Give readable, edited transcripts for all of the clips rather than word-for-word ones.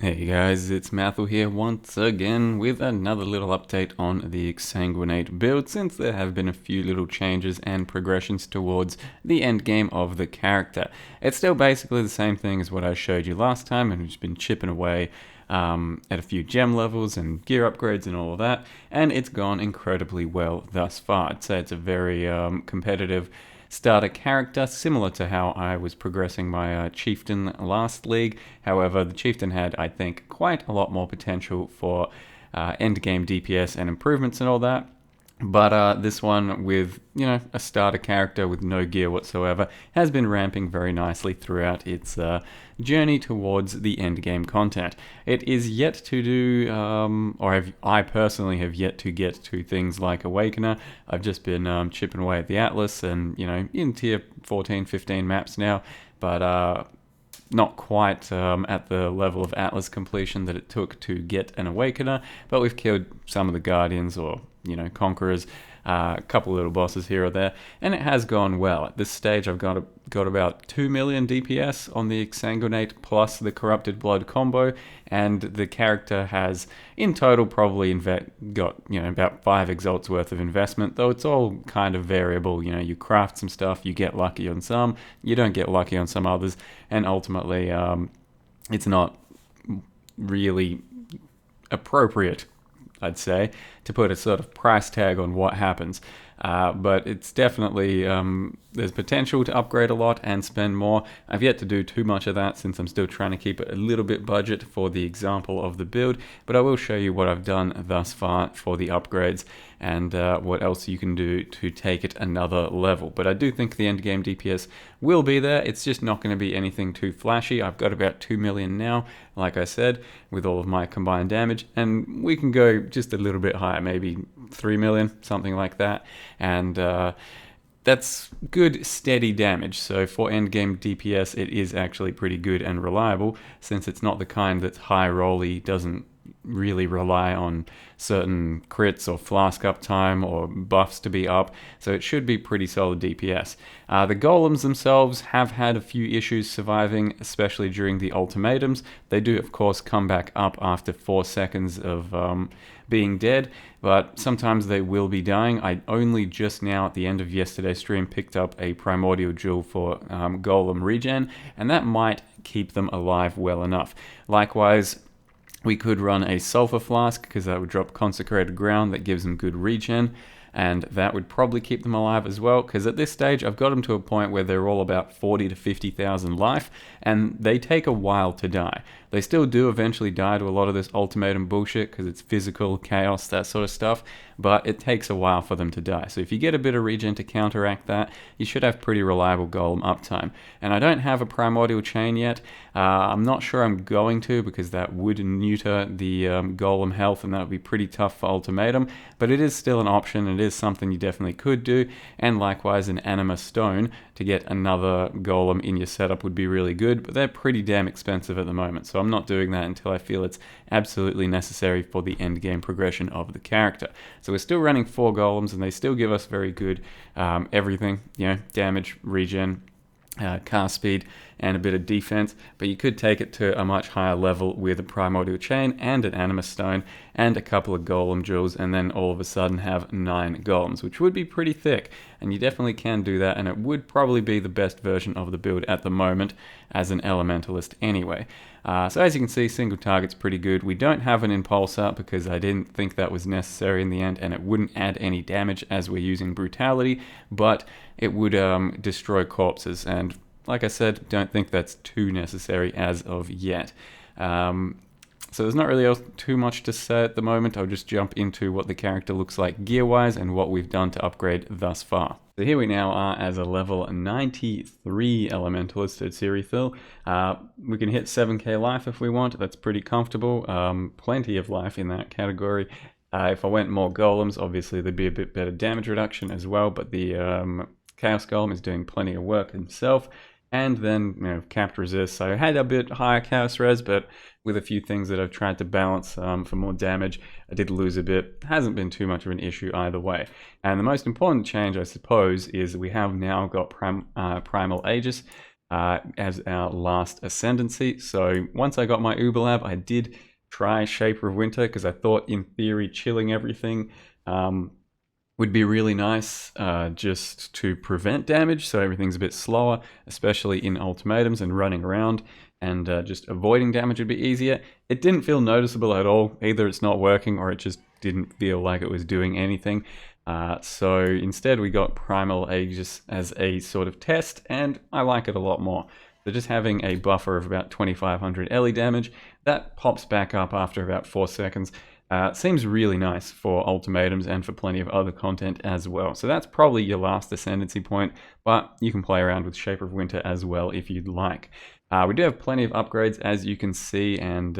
Hey guys, it's Mathel here once again with another little update on the Exsanguinate build, since there have been a few little changes and progressions towards the end game of the character. It's still basically the same thing as what I showed you last time, and it's been chipping away at a few gem levels and gear upgrades and all of that, and it's gone incredibly well thus far. I'd say it's a very competitive starter character, similar to how I was progressing my Chieftain last league. However, the Chieftain had, I think, quite a lot more potential for endgame DPS and improvements and all that. But this one with, a starter character with no gear whatsoever has been ramping very nicely throughout its journey towards the endgame content. It is yet to do, I personally have yet to get to things like Awakener. I've just been chipping away at the Atlas and, in tier 14, 15 maps now, but not quite at the level of Atlas completion that it took to get an Awakener, but we've killed some of the Guardians or, Conquerors, a couple of little bosses here or there, and it has gone well. At this stage, I've got about 2 million DPS on the Exsanguinate plus the Corrupted Blood combo, and the character has, in total, probably got, about 5 exalts worth of investment, though it's all kind of variable. You craft some stuff, you get lucky on some, you don't get lucky on some others, and ultimately, it's not really appropriate, I'd say, to put a sort of price tag on what happens. But it's definitely, there's potential to upgrade a lot and spend more. I've yet to do too much of that since I'm still trying to keep it a little bit budget for the example of the build, but I will show you what I've done thus far for the upgrades and what else you can do to take it another level. But I do think the endgame DPS will be there. It's just not going to be anything too flashy. I've got about 2 million now, like I said, with all of my combined damage, and we can go just a little bit higher, maybe 3 million, something like that. And that's good, steady damage. So for endgame DPS, it is actually pretty good and reliable, since it's not the kind that's high rolly, doesn't really rely on certain crits or flask uptime or buffs to be up, so it should be pretty solid DPS. The golems themselves have had a few issues surviving, especially during the ultimatums. They do, of course, come back up after 4 seconds of being dead, but sometimes they will be dying. I only just now, at the end of yesterday's stream, picked up a primordial jewel for golem regen, and that might keep them alive well enough. Likewise, we could run a sulfur flask, because that would drop consecrated ground that gives them good regen, and that would probably keep them alive as well, because at this stage I've got them to a point where they're all about 40 to 50,000 life, and they take a while to die. They still do eventually die to a lot of this ultimatum bullshit, because it's physical, chaos, that sort of stuff, but it takes a while for them to die. So if you get a bit of regen to counteract that, you should have pretty reliable golem uptime. And I don't have a primordial chain yet. I'm not sure I'm going to, because that would neuter the golem health, and that would be pretty tough for ultimatum, but it is still an option. It is something you definitely could do, and likewise an anima stone to get another golem in your setup would be really good, but they're pretty damn expensive at the moment, so I'm not doing that until I feel it's absolutely necessary for the end game progression of the character. So we're still running 4 golems, and they still give us very good everything, damage, regen, cast speed, and a bit of defense, but you could take it to a much higher level with a primordial chain and an anima stone and a couple of golem jewels, and then all of a sudden have 9 golems, which would be pretty thick, and you definitely can do that, and it would probably be the best version of the build at the moment as an elementalist anyway. So as you can see, single target's pretty good. We don't have an impulsor because I didn't think that was necessary in the end, and it wouldn't add any damage as we're using brutality, but it would destroy corpses, and like I said, don't think that's too necessary as of yet. So there's not really too much to say at the moment. I'll just jump into what the character looks like gear-wise and what we've done to upgrade thus far. So here we now are as a level 93 Elementalist at Sirithil. We can hit 7k life if we want. That's pretty comfortable. Plenty of life in that category. If I went more golems, obviously there'd be a bit better damage reduction as well, but the Chaos Golem is doing plenty of work himself. And then, capped resist. So I had a bit higher chaos res, but with a few things that I've tried to balance for more damage, I did lose a bit. It hasn't been too much of an issue either way. And the most important change, I suppose, is we have now got Primal Aegis. as our last Ascendancy. So once I got my Uberlab, I did try Shaper of Winter because I thought in theory chilling everything would be really nice just to prevent damage, so everything's a bit slower, especially in ultimatums and running around, and just avoiding damage would be easier. It didn't feel noticeable at all. Either it's not working or it just didn't feel like it was doing anything. So instead we got Primal Aegis as a sort of test, and I like it a lot more. So just having a buffer of about 2500 LE damage, that pops back up after about 4 seconds. Seems really nice for ultimatums and for plenty of other content as well. So that's probably your last Ascendancy point, but you can play around with Shaper of Winter as well if you'd like. We do have plenty of upgrades, as you can see, and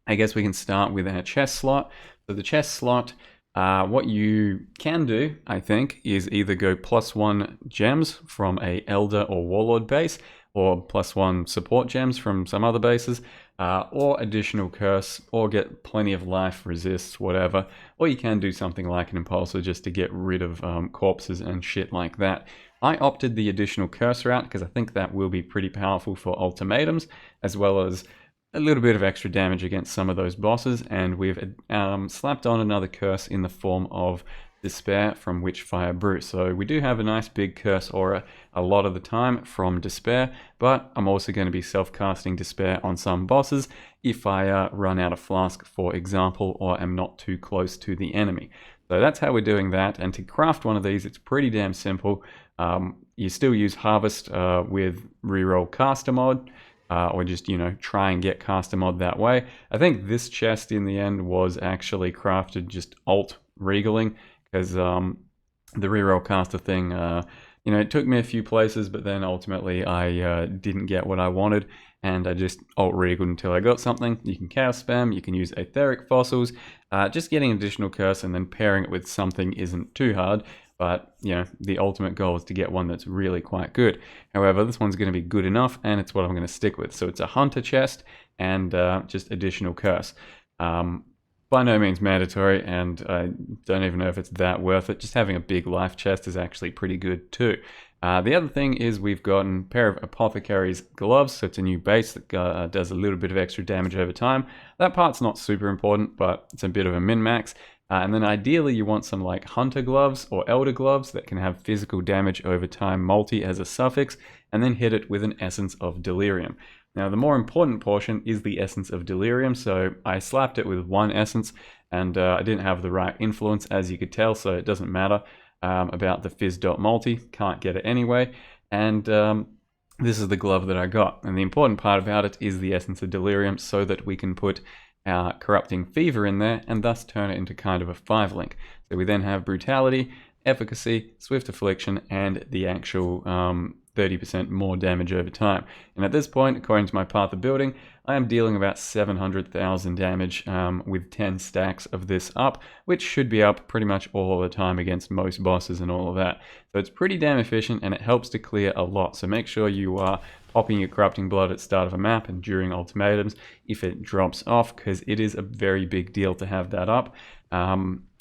I guess we can start with our chest slot. So the chest slot, what you can do, I think, is either go +1 gems from a Elder or Warlord base, or +1 support gems from some other bases, or additional curse, or get plenty of life, resists, whatever. Or you can do something like an impulsor just to get rid of corpses and shit like that. I opted the additional curse route because I think that will be pretty powerful for ultimatums, as well as a little bit of extra damage against some of those bosses, and we've slapped on another curse in the form of Despair from Witchfire Brew. So we do have a nice big curse aura a lot of the time from Despair, but I'm also going to be self-casting Despair on some bosses if I run out of Flask, for example, or am not too close to the enemy. So that's how we're doing that, and to craft one of these, it's pretty damn simple. You still use Harvest with reroll caster mod, or just, try and get caster mod that way. I think this chest in the end was actually crafted just alt regaling, because the reroll caster thing, it took me a few places, but then ultimately I didn't get what I wanted, and I just alt regaled until I got something. You can chaos spam, you can use etheric fossils, just getting additional curse and then pairing it with something isn't too hard. But, the ultimate goal is to get one that's really quite good. However, this one's going to be good enough, and it's what I'm going to stick with. So it's a hunter chest and just additional curse. By no means mandatory, and I don't even know if it's that worth it. Just having a big life chest is actually pretty good too. The other thing is we've gotten a pair of Apothecary's gloves, so it's a new base that does a little bit of extra damage over time. That part's not super important, but it's a bit of a min-max. And then ideally you want some like Hunter gloves or Elder gloves that can have physical damage over time multi as a suffix, and then hit it with an Essence of Delirium. Now the more important portion is the Essence of Delirium, so I slapped it with 1 essence, and I didn't have the right influence, as you could tell, so it doesn't matter about the fizz.multi, can't get it anyway, and this is the glove that I got. And the important part about it is the Essence of Delirium, so that we can put our Corrupting Fever in there and thus turn it into kind of a 5-link. So we then have Brutality, Efficacy, Swift Affliction, and the actual 30% more damage over time. And at this point, according to my path of building, I am dealing about 700,000 damage with 10 stacks of this up, which should be up pretty much all the time against most bosses and all of that. So it's pretty damn efficient, and it helps to clear a lot. So make sure you are popping your Corrupting Blood at the start of a map and during ultimatums if it drops off, because it is a very big deal to have that up.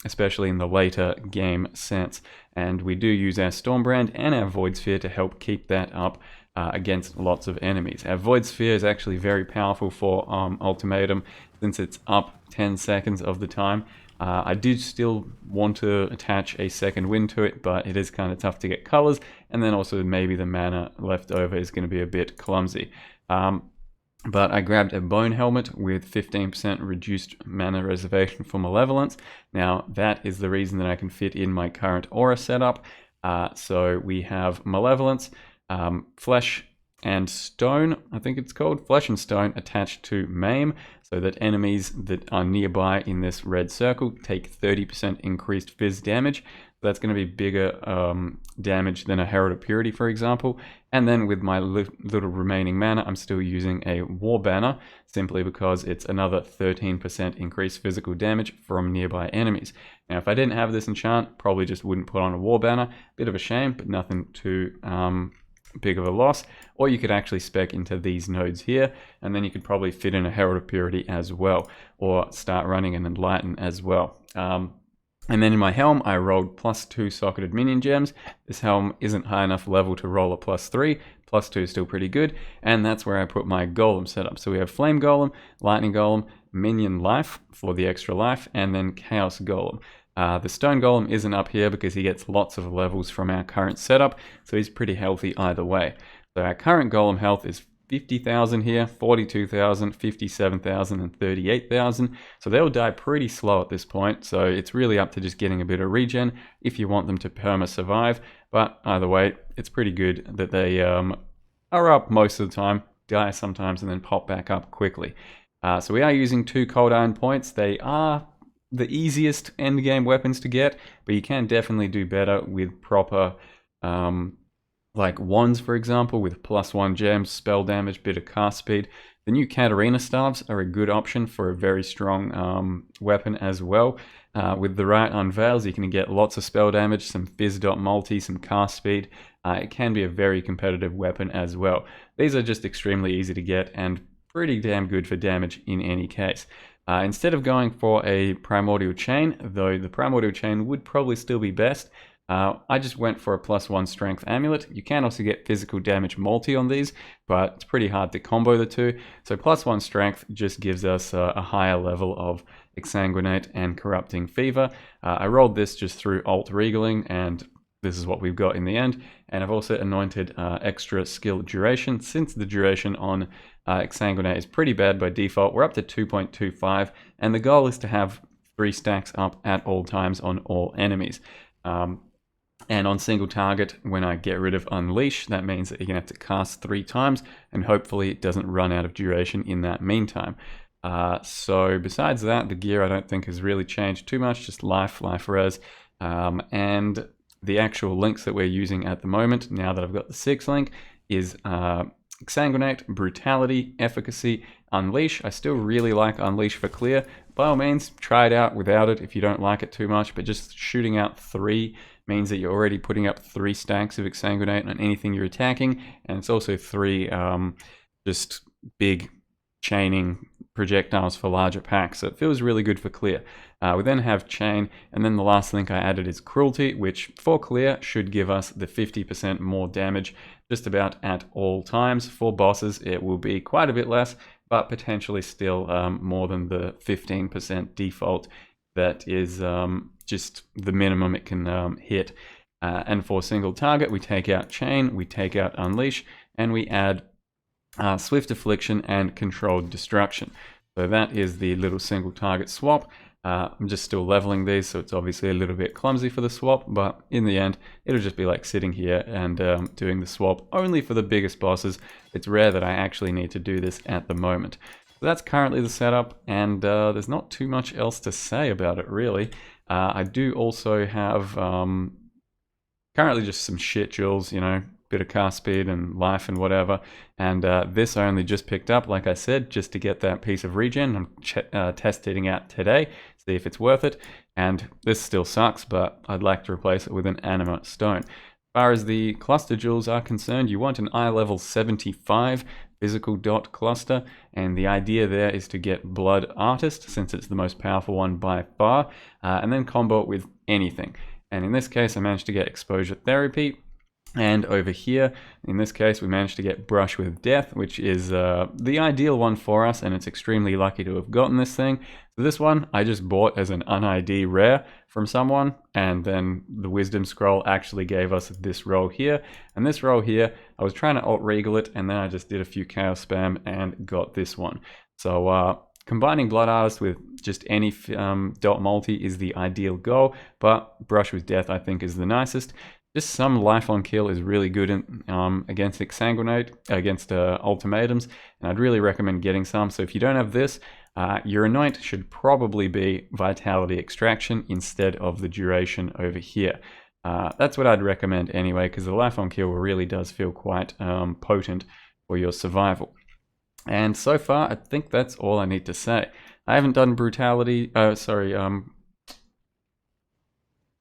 Especially in the later game sense. And we do use our Stormbrand and our Void Sphere to help keep that up against lots of enemies. Our Void Sphere is actually very powerful for ultimatum, since it's up 10 seconds of the time. I do still want to attach a second wind to it, but it is kind of tough to get colors, and then also maybe the mana left over is going to be a bit clumsy. But I grabbed a Bone Helmet with 15% reduced mana reservation for Malevolence. Now that is the reason that I can fit in my current aura setup. So we have Malevolence, Flesh and Stone, I think it's called, Flesh and Stone attached to Maim, so that enemies that are nearby in this red circle take 30% increased fizz damage. That's going to be bigger damage than a Herald of Purity, for example. And then with my little remaining mana, I'm still using a War Banner, simply because it's another 13% increased physical damage from nearby enemies. Now, if I didn't have this enchant, probably just wouldn't put on a War Banner. Bit of a shame, but nothing too big of a loss. Or you could actually spec into these nodes here, and then you could probably fit in a Herald of Purity as well, or start running an Enlighten as well. And then in my helm, I rolled +2 socketed minion gems. This helm isn't high enough level to roll a +3, +2 is still pretty good, and that's where I put my Golem setup. So we have Flame Golem, Lightning Golem, Minion Life for the extra life, and then Chaos Golem. The Stone Golem isn't up here because he gets lots of levels from our current setup, so he's pretty healthy either way. So our current Golem health is 50,000 here, 42,000, 57,000, and 38,000. So they'll die pretty slow at this point, so it's really up to just getting a bit of regen if you want them to perma-survive. But either way, it's pretty good that they are up most of the time, die sometimes, and then pop back up quickly. So we are using 2 Cold Iron points. They are the easiest endgame weapons to get, but you can definitely do better with proper, like wands, for example, with +1 gems, spell damage, bit of cast speed. The new Katarina staves are a good option for a very strong weapon as well. With the right unveils, you can get lots of spell damage, some fizz dot multi, some cast speed. It can be a very competitive weapon as well. These are just extremely easy to get and pretty damn good for damage in any case. Instead of going for a Primordial Chain, though the Primordial Chain would probably still be best, I just went for a +1 strength amulet. You can also get physical damage multi on these, but it's pretty hard to combo the two. So +1 strength just gives us a higher level of Exsanguinate and Corrupting Fever. I rolled this just through alt regaling, and this is what we've got in the end. And I've also anointed extra skill duration. Since the duration on Exsanguinate is pretty bad by default, we're up to 2.25, and the goal is to have 3 stacks up at all times on all enemies. And on single target, when I get rid of Unleash, that means that you're going to have to cast 3 times, and hopefully it doesn't run out of duration in that meantime. So besides that, the gear I don't think has really changed too much, just life res, and the actual links that we're using at the moment, now that I've got the 6 link, is Exsanguinate, Brutality, Efficacy, Unleash. I still really like Unleash for clear. By all means, try it out without it if you don't like it too much, but just shooting out 3 means that you're already putting up 3 stacks of Exsanguinate on anything you're attacking, and it's also 3 just big chaining projectiles for larger packs, so it feels really good for clear. We then have Chain, and then the last link I added is Cruelty, which for clear should give us the 50% more damage just about at all times. For bosses, it will be quite a bit less, but potentially still more than the 15% default that is just the minimum it can hit. And for single target, we take out Chain, we take out Unleash, and we add Swift Affliction and Controlled Destruction. So that is the little single target swap. I'm just still leveling these, so it's obviously a little bit clumsy for the swap, but in the end, it'll just be like sitting here and doing the swap only for the biggest bosses. It's rare that I actually need to do this at the moment. So that's currently the setup, and there's not too much else to say about it, really. I do also have currently just some shit jewels, you know, bit of cast speed and life and whatever, and this I only just picked up, like I said, just to get that piece of regen. I'm testing out today, see if it's worth it, and this still sucks, but I'd like to replace it with an animate stone. As far as the cluster jewels are concerned, you want an eye level 75 physical dot cluster, and the idea there is to get Blood Artist, since it's the most powerful one by far, and then combo it with anything. And in this case, I managed to get Exposure Therapy. And over here, in this case, we managed to get Brush with Death, which is the ideal one for us, and it's extremely lucky to have gotten this thing. So this one, I just bought as an un-ID rare from someone, and then the Wisdom Scroll actually gave us this roll here. And this roll here, I was trying to alt-regal it, and then I just did a few Chaos Spam and got this one. So combining Blood Artist with just any dot multi is the ideal goal, but Brush with Death I think is the nicest. Just some life on kill is really good against Exsanguinate, against ultimatums, and I'd really recommend getting some. So if you don't have this, your anoint should probably be Vitality Extraction instead of the duration over here. That's what I'd recommend anyway, because the life on kill really does feel quite potent for your survival. And so far, I think that's all I need to say. I haven't done Brutality,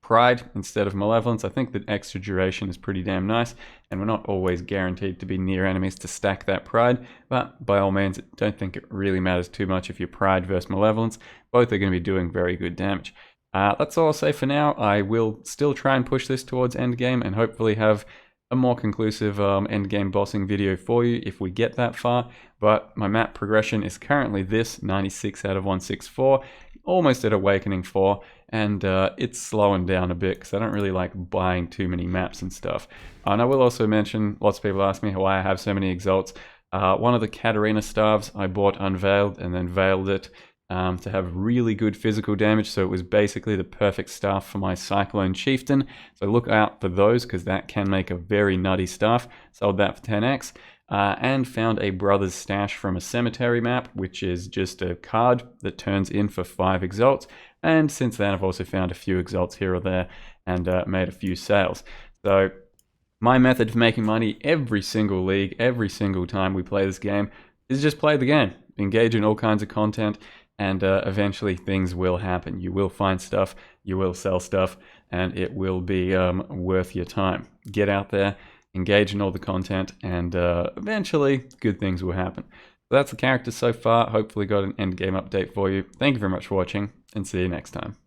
Pride instead of Malevolence. I think that extra duration is pretty damn nice, and we're not always guaranteed to be near enemies to stack that Pride, but by all means, I don't think it really matters too much if you're Pride versus Malevolence. Both are going to be doing very good damage. That's all I'll say for now. I will still try and push this towards Endgame and hopefully have a more conclusive endgame bossing video for you if we get that far, but my map progression is currently this, 96 out of 164, almost at Awakening 4, and it's slowing down a bit because I don't really like buying too many maps and stuff. And I will also mention, lots of people ask me why I have so many exalts. One of the Katarina staves I bought unveiled and then veiled it to have really good physical damage, so it was basically the perfect staff for my Cyclone Chieftain. So look out for those because that can make a very nutty staff. Sold that for 10x. And found a Brother's Stash from a cemetery map, which is just a card that turns in for 5 exalts. And since then I've also found a few exalts here or there and made a few sales. So my method for making money every single league, every single time we play this game, is just play the game, engage in all kinds of content, and eventually things will happen. You will find stuff, you will sell stuff, and it will be worth your time. Get out there, engage in all the content, and eventually good things will happen. So that's the character so far. Hopefully got an endgame update for you. Thank you very much for watching, and see you next time.